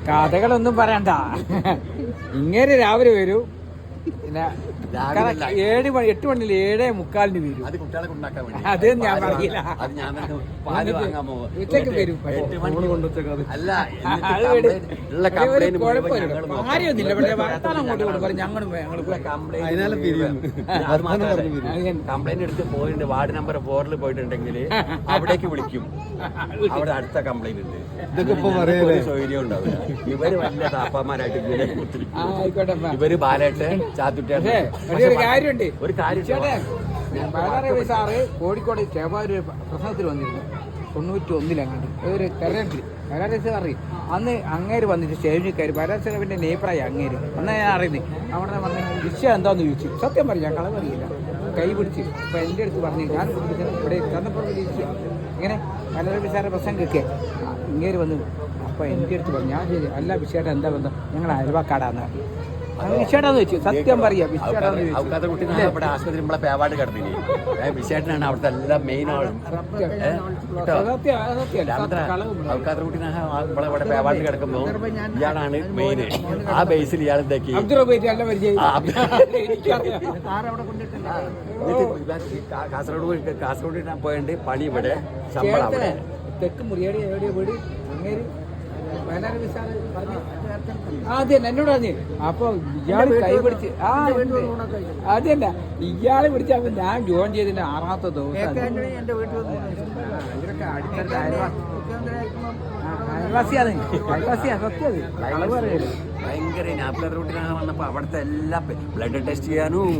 കഥകളൊന്നും പറയണ്ട. ഇങ്ങനെ രാവിലെ വരും, പിന്നെ 8 മണിയിൽ 7:45 വരും. അത് ഞാൻ പറയില്ല. ഉച്ചക്ക് വരും. ആരെയൊന്നുമില്ല, പക്ഷേ വർത്താനം കൊണ്ട് കൊടുക്കും. കംപ്ലൈന്റ് എടുത്ത് പോയിട്ടുണ്ട്. വാർഡ് നമ്പർ 4 പോയിട്ടുണ്ടെങ്കിൽ അവിടേക്ക് വിളിക്കും. അവിടെ അടുത്ത കംപ്ലൈന്റ് ഉണ്ട്. സൗകര്യം ഉണ്ടാവില്ല. ഇവര് വലിയ താപ്പന്മാരായിട്ട് ഇവര് ബാലേട്ട് ചാത്തുട്ടിയാണ്. ഒരു കാര്യമുണ്ട്. ഒരു കാര്യം ബാലാറബി സാറ് കോഴിക്കോട് ചേപ്പായൊരു പ്രശ്നത്തിൽ വന്നിരുന്നു 91 ഒരു തെരഞ്ഞെടുപ്പിൽ. ബാലാറബി സാറ് അന്ന് അങ്ങേര് വന്നിട്ട് സ്റ്റേജിൽ കയറി. ബാലാറബി സാറിന്റെ നെയ്പ്രായ അങ്ങേര് അന്ന് ഞാൻ അറിയുന്നത്. അവിടെ വന്ന് വിഷയം എന്താന്ന് ചോദിച്ചു. സത്യം പറയാം, കളവറിയില്ല. കൈ പിടിച്ച് അപ്പൊ എൻ്റെ അടുത്ത് പറഞ്ഞു, ഞാൻ ഇവിടെ ചന്തപ്പുറം ഇരിക്കുക ഇങ്ങനെ ബാലാറബി സാറിന്റെ പ്രശ്നം കേൾക്കുക. ഇങ്ങേര് വന്ന് അപ്പൊ എൻ്റെ അടുത്ത് പറഞ്ഞു, ഞാൻ ശരി അല്ല വിഷയമായിട്ട് എന്താ ബന്ധം, ഞങ്ങൾ അയൽവക്കാടാന്ന് പറഞ്ഞു. വിഷയടാന്ന് വെച്ചു. സത്യം പറയാ, വിഷയടാന്ന് വെച്ചു. ആശുപത്രി നമ്മളെ പേവാട് കിടന്നില്ലേ, വിഷയത്തിനാണ് അവിടുത്തെ എല്ലാം മെയിൻ ആളും. നമ്മളെ പേവാട് കിടക്കുമ്പോ ഇയാളാണ് മെയിൻ. ആ ബേസിൽ ഇയാൾ എന്താക്കി കാസർഗോഡ് പോയിട്ട് പണി ഇവിടെ, ശമ്പളം അവിടെ. തെക്ക് മുറിയാടി എവിടെയാ വീട്? അങ്ങേര് ആദ്യം എന്നോട് പറഞ്ഞു. അപ്പൊ ഇയാള് കൈ പിടിച്ച് അതല്ല ഇയാള് പിടിച്ചപ്പോ ഞാൻ ജോയിൻ ചെയ്തതിന്റെ 6ാമത്തെ ദിവസം. ഇവരൊക്കെ അടുത്തടുത്ത അയൽവാസിയാണ്. സത്യം ഭയങ്കര നാപ്കർ റൂട്ടിനാണ് വന്നപ്പോ അവിടുത്തെ എല്ലാ ബ്ലഡ് ടെസ്റ്റ് ചെയ്യാനും